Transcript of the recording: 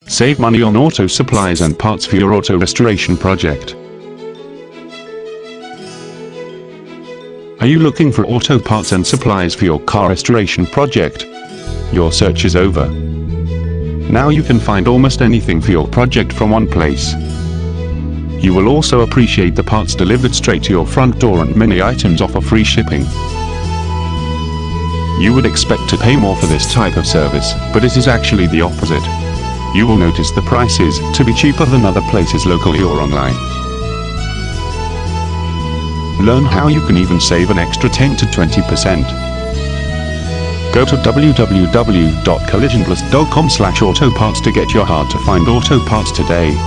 Save money on auto supplies and parts for your auto restoration project. Are you looking for auto parts and supplies for your car restoration project? Your search is over. Now you can find almost anything for your project from one place. You will also appreciate the parts delivered straight to your front door, and many items offer free shipping. You would expect to pay more for this type of service, but it is actually the opposite. You will notice the prices to be cheaper than other places locally or online. Learn how you can even save an extra 10 to 20%. Go to www.collisionplus.com/autoparts to get your hard to find auto parts today.